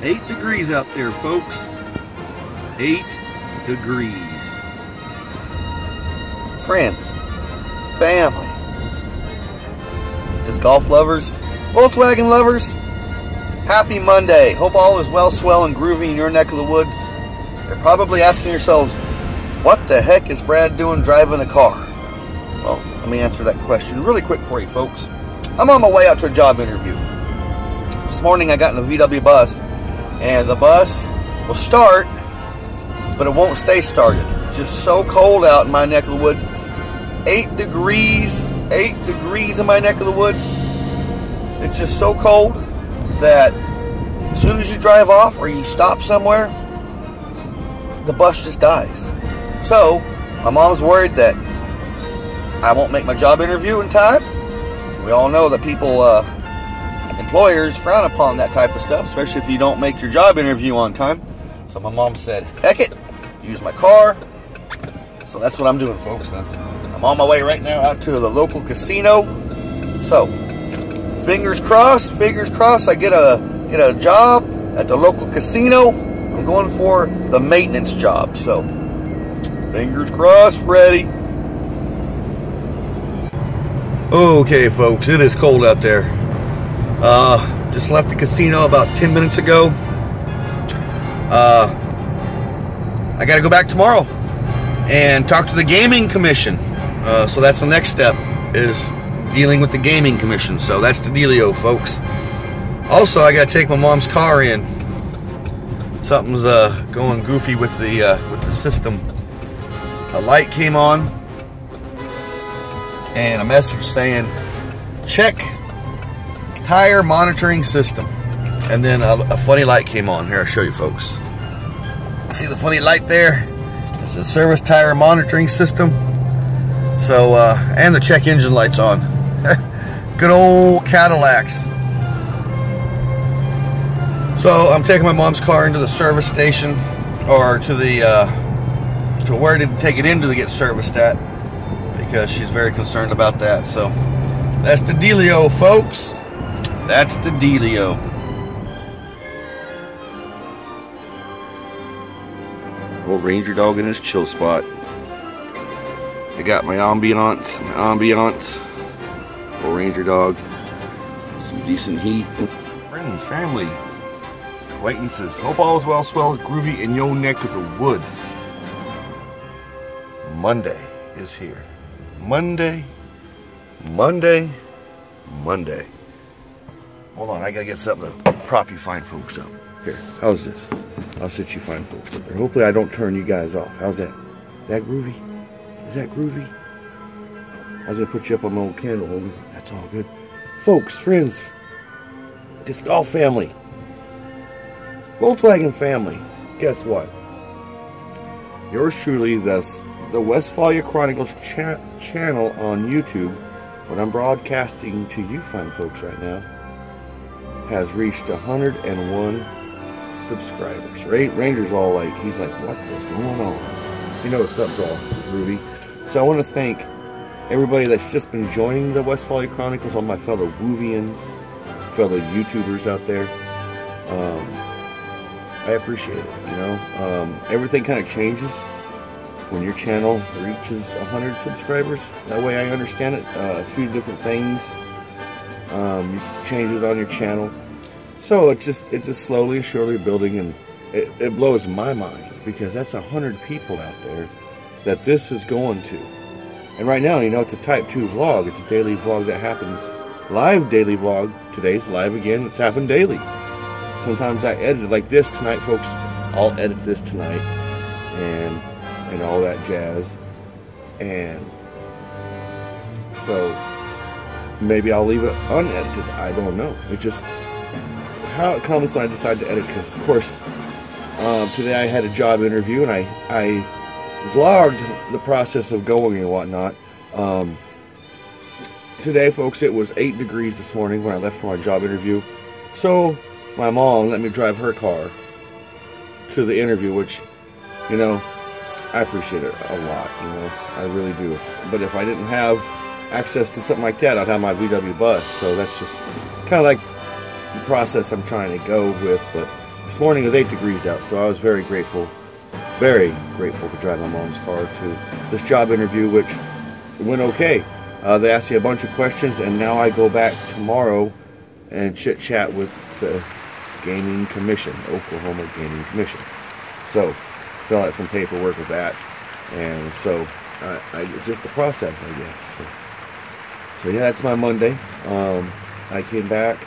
8 degrees out there, folks. 8 degrees. Friends, family, disc golf lovers, Volkswagen lovers, happy Monday. Hope all is well, swell, and groovy in your neck of the woods. You're probably asking yourselves, what the heck is Brad doing driving a car? Well, let me answer that question really quick for you, folks. I'm on my way out to a job interview. This morning I got in the VW bus, and the bus will start, but it won't stay started. It's just so cold out in my neck of the woods. It's 8 degrees in my neck of the woods. It's just so cold that as soon as you drive off or you stop somewhere, the bus just dies. So my mom's worried that I won't make my job interview in time. We all know that employers frown upon that type of stuff, especially if you don't make your job interview on time. So my mom said, heck it, use my car. So that's what I'm doing, folks. I'm on my way right now out to the local casino. So fingers crossed, I get a job at the local casino. I'm going for the maintenance job. So fingers crossed, Freddy. Okay, folks, it is cold out there. Just left the casino about 10 minutes ago. I got to go back tomorrow and talk to the gaming commission. So that's the next step, is dealing with the gaming commission. So that's the dealio, folks. Also, I got to take my mom's car in. Something's going goofy with the system. A light came on and a message saying, check tire monitoring system. And then a funny light came on. Here, I'll show you, folks. See the funny light there? It's a service tire monitoring system. So, and the check engine light's on. Good old Cadillacs. So, I'm taking my mom's car into the service station, or to the, to where to take it into to get serviced at, because she's very concerned about that. So, that's the dealio, folks. That's the dealio. Old Ranger dog in his chill spot. I got my ambiance. Old Ranger dog. Some decent heat. Friends, family, acquaintances. Hope all is well, swell, groovy in your neck of the woods. Monday is here. Monday. Hold on, I gotta get something to prop you fine folks up. Here, how's this? I'll sit you fine folks up there. Hopefully I don't turn you guys off. How's that? Is that groovy? Is that groovy? I was gonna put you up on my old candle holder. That's all good. Folks, friends, disc golf family, Volkswagen family, guess what? Yours truly, the Westphalia Chronicles channel on YouTube, what I'm broadcasting to you fine folks right now, has reached 101 subscribers. Ranger's all like, he's like, what is going on? You know something's all groovy. So I want to thank everybody that's just been joining the Westphalia Chronicles, all my fellow Woovians, fellow YouTubers out there. I appreciate it, you know. Everything kind of changes when your channel reaches 100 subscribers. That way I understand it. A few different things, changes on your channel. So it's just slowly and surely building, and it blows my mind, because that's 100 people out there that this is going to. And right now, you know, it's a type 2 vlog. It's a daily vlog that happens, live daily vlog. Today's live again. It's happened daily. Sometimes I edit it like this tonight, folks. I'll edit this tonight and all that jazz. And so maybe I'll leave it unedited. I don't know. It's just how it comes when I decide to edit. Because of course, today I had a job interview, and I vlogged the process of going and whatnot. Today, folks, it was 8 degrees this morning when I left for my job interview. So my mom let me drive her car to the interview, which, you know, I appreciate it a lot, you know, I really do. But if I didn't have access to something like that, I'd have my VW bus. So that's just kind of like the process I'm trying to go with. But This morning it was 8 degrees out, so I was very grateful to drive my mom's car to this job interview, which went okay. They asked me a bunch of questions, and now I go back tomorrow and chit-chat with the Gaming Commission, Oklahoma Gaming Commission. So, fill out some paperwork with that, and so it's just a process, I guess. So yeah, that's my Monday. I came back,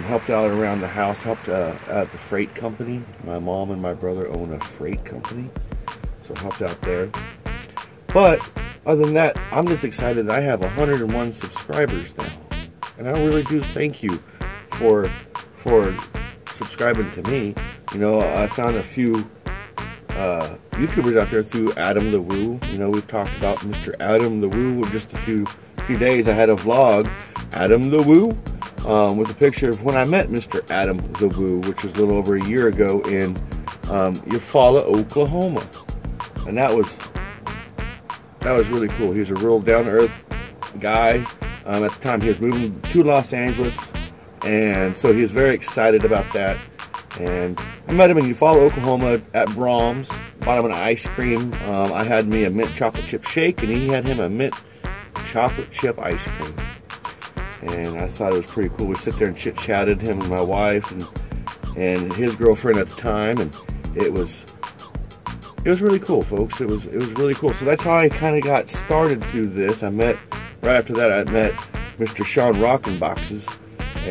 helped out around the house, helped at the freight company. My mom and my brother own a freight company, so helped out there. But other than that, I'm just excited that I have 101 subscribers now, and I really do thank you for subscribing to me. You know, I found a few YouTubers out there through Adam the Woo. You know, we've talked about Mr. Adam the Woo. Just a few days I had a vlog, Adam the Woo, with a picture of when I met Mr. Adam the Woo, which was a little over a year ago in Eufaula, Oklahoma, and that was really cool. He was a real down-to-earth guy. At the time, he was moving to Los Angeles, and so he was very excited about that. And I met him in Eufaula, Oklahoma at Brahms. Bought him an ice cream. I had me a mint chocolate chip shake, and he had him a mint chocolate chip ice cream. And I thought it was pretty cool. We sit there and chit-chatted, him and my wife and his girlfriend at the time, and it was really cool, folks. It was really cool. So that's how I kind of got started through this. Right after that, I met Mr. Sean Rockenboxes,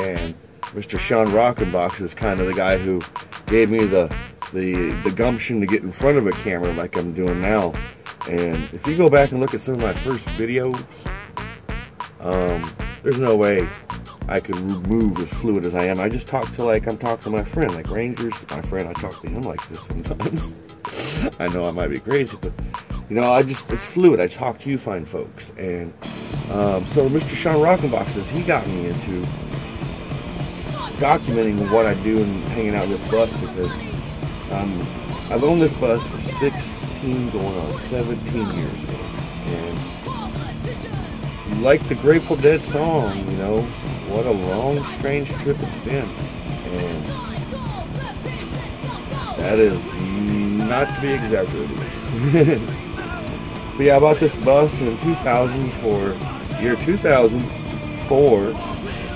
and Mr. Sean Rockenboxes is kind of the guy who gave me the gumption to get in front of a camera like I'm doing now. And if you go back and look at some of my first videos, there's no way I could move as fluid as I am. I just talk to like I'm talking to my friend, like Ranger's my friend. I talk to him like this sometimes. I know I might be crazy, but you know, it's fluid. I talk to you fine folks. And so Mr. Sean Rockenboxes, he got me into documenting what I do and hanging out this bus, because I've owned this bus for 16 going on 17 years, folks. And like the Grateful Dead song, you know, what a long, strange trip it's been. And that is not to be exaggerated. But yeah, I bought this bus in 2004.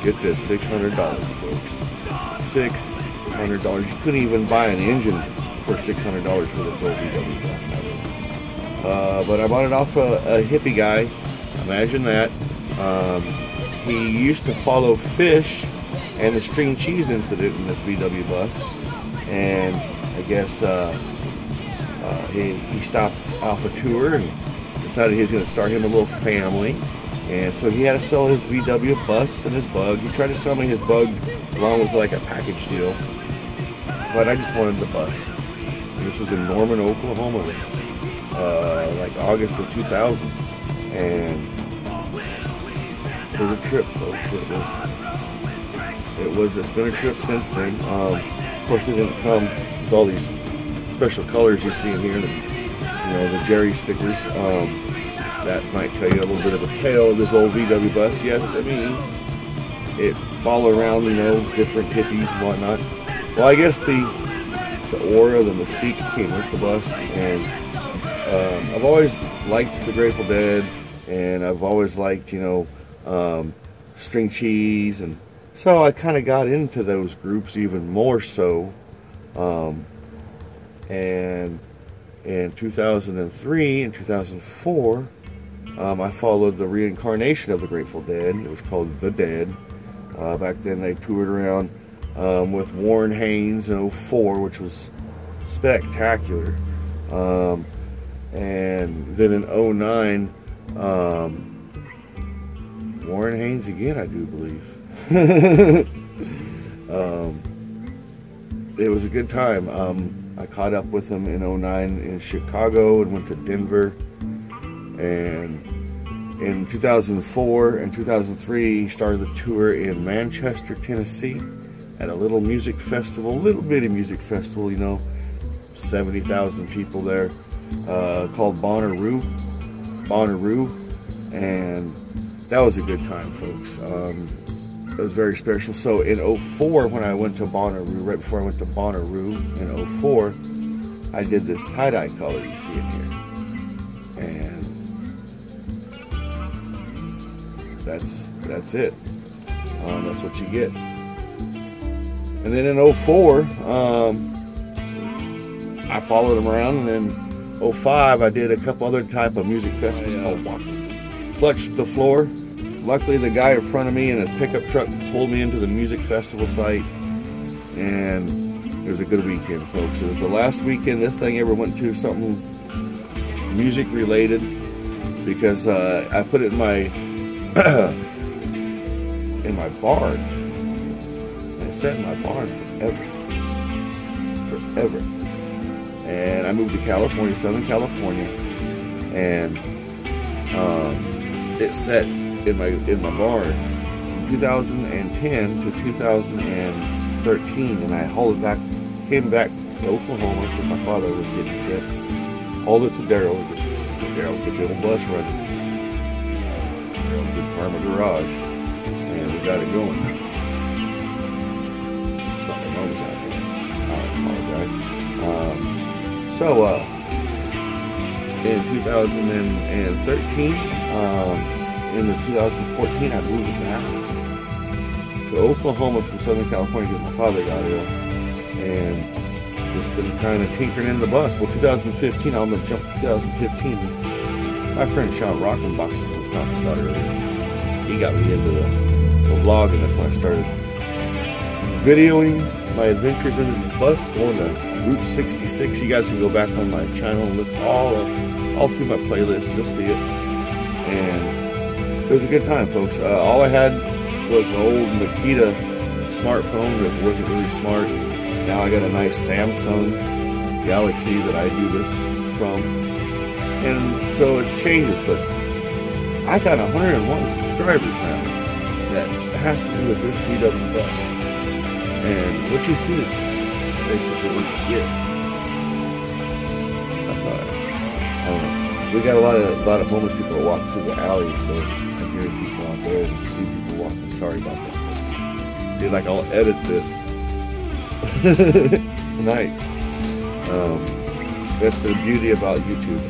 Get this, $600, folks. $600. You couldn't even buy an engine for $600 for this old VW bus nowadays. But I bought it off a hippie guy. Imagine that. He used to follow Fish and the string cheese incident in this VW bus, and I guess he stopped off a tour and decided he was going to start him a little family. And so he had to sell his VW bus and his bug. He tried to sell me his bug along with like a package deal, but I just wanted the bus. And this was in Norman, Oklahoma, like August of 2000, and it was a trip, folks. It's been a trip since then. Of course, it didn't come with all these special colors you see in here, you know, the Jerry stickers. That might tell you a little bit of a tale of this old VW bus. Yes, I mean, it followed around, you know, different hippies and whatnot. Well, I guess the aura, the mystique came with the bus, and I've always liked the Grateful Dead, and I've always liked, you know, string cheese, and so I kind of got into those groups even more so. And in 2003 and 2004, I followed the reincarnation of the Grateful Dead. It was called The Dead. Back then they toured around with Warren Haynes in 2004, which was spectacular. And then in 2009, Warren Haynes again, I do believe. It was a good time. I caught up with him in 2009 in Chicago and went to Denver. And in 2004 and 2003, he started the tour in Manchester, Tennessee at a little music festival, little bitty music festival, you know, 70,000 people there, called Bonnaroo. And that was a good time, folks. was very special. So in 04, when I went to Bonnaroo, right before I went to Bonnaroo in 04, I did this tie-dye color you see in here. And that's it. That's what you get. And then in 04, I followed him around, and then 05, I did a couple other type of music festivals called Clutch the Floor. Luckily, the guy in front of me in his pickup truck pulled me into the music festival site, and it was a good weekend, folks. It was the last weekend this thing ever went to something music related, because I put it in my in my barn. And it sat in my barn forever. And I moved to California, Southern California, and it sat in my barn from 2010 to 2013, and I hauled it back, came back to Oklahoma because my father was getting sick. Hauled it to Daryl, get the old bus running. Daryl's good Karma Garage, and we got it going. Thought my mom was out there. I apologize. So in 2013, in the 2014, I moved back to Oklahoma from Southern California because my father got ill, and just been kind of tinkering in the bus. Well, 2015, I'm going to jump to 2015. My friend Sean Rockenboxes was talking about earlier. He got me into the vlogging. That's when I started videoing my adventures in his bus, going to Route 66. You guys can go back on my channel and look all through my playlist. You'll see it. And it was a good time, folks. All I had was an old Makita smartphone that wasn't really smart. Now I got a nice Samsung Galaxy that I do this from. And so it changes, but I got 101 subscribers now. That has to do with this VW bus. And what you see is basically what you get. I thought, we got a lot of homeless people that walk through the alley, so I'm hearing people out there and see people walking. Sorry about that. See, like, I'll edit this tonight. That's the beauty about YouTube.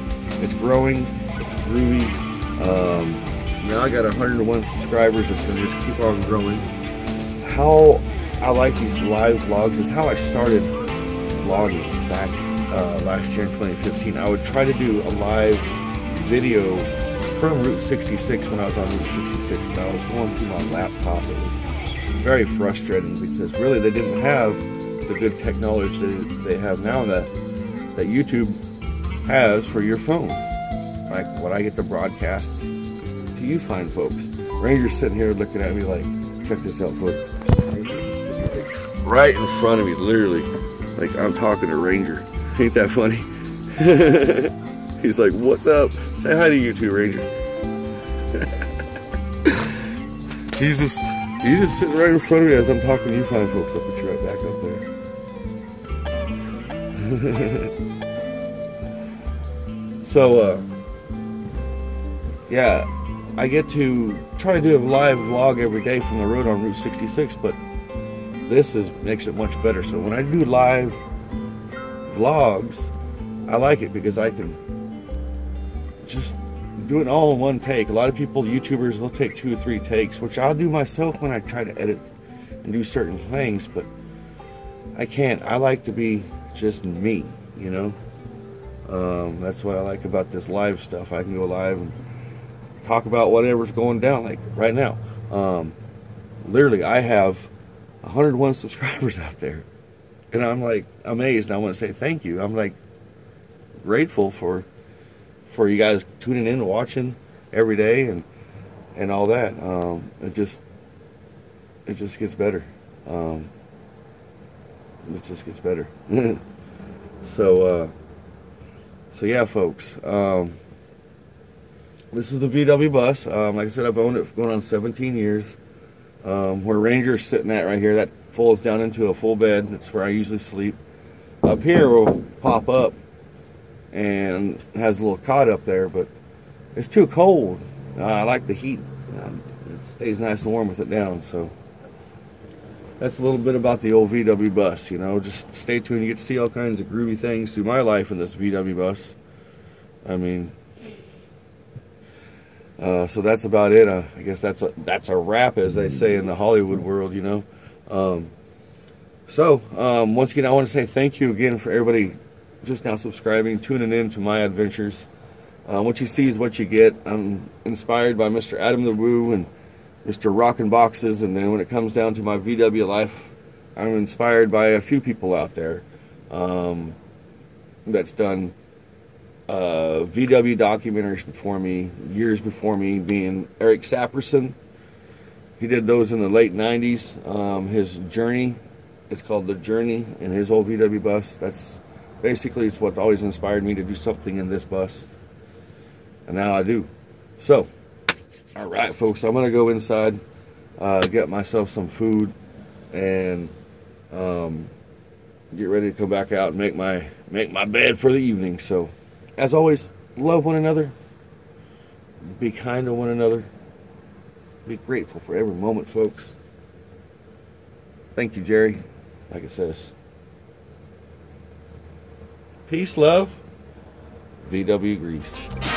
It's growing, it's groovy. Now I got 101 subscribers. It's gonna just keep on growing. How I like these live vlogs is how I started vlogging back last year in 2015. I would try to do a live video from Route 66 when I was on Route 66, but I was going through my laptop. It was very frustrating because really they didn't have the good technology that they have now that YouTube has for your phones. Like what I get to broadcast to you fine folks. Ranger's sitting here looking at me like, check this out, folks. Right in front of me, literally. Like I'm talking to Ranger. Ain't that funny? He's like, what's up? Say hi to you too, Ranger. He's just sitting right in front of me as I'm talking to you fine folks. I'll put you right back up there. So, yeah, I get to try to do a live vlog every day from the road on Route 66, but this makes it much better. So when I do live vlogs, I like it because I can just do it all in one take. A lot of people, YouTubers, they'll take 2 or 3 takes, which I'll do myself when I try to edit and do certain things, but I can't. I like to be just me, you know? That's what I like about this live stuff. I can go live and talk about whatever's going down, like right now. Literally, I have 101 subscribers out there, and I'm like amazed. And I want to say thank you. I'm like grateful for you guys tuning in and watching every day and all that. It just gets better. It just gets better. So yeah, folks. This is the VW bus. Like I said, I've owned it going on 17 years. Where Ranger's sitting at right here, that folds down into a full bed. That's where I usually sleep. Up here will pop up and has a little cot up there, but it's too cold. I like the heat. It stays nice and warm with it down, so that's a little bit about the old VW bus. You know, just stay tuned. You get to see all kinds of groovy things through my life in this VW bus. I mean, so that's about it. I guess that's a wrap, as they say in the Hollywood world, you know. Once again, I want to say thank you again for everybody just now subscribing, tuning in to my adventures. What you see is what you get. I'm inspired by Mr. Adam the Woo and Mr. Rockin' Boxes, and then when it comes down to my VW life, I'm inspired by a few people out there that's done VW documentaries before me, years before me, being Eric Saperson. He did those in the late 90s. His journey, it's called The Journey, in his old VW bus. That's basically, it's what's always inspired me to do something in this bus. And now I do. So, alright folks, I'm going to go inside, get myself some food, and get ready to come back out and make my bed for the evening. So, as always, love one another, be kind to one another, be grateful for every moment, folks. Thank you, Jerry, like it says. Peace, love, VW Grease.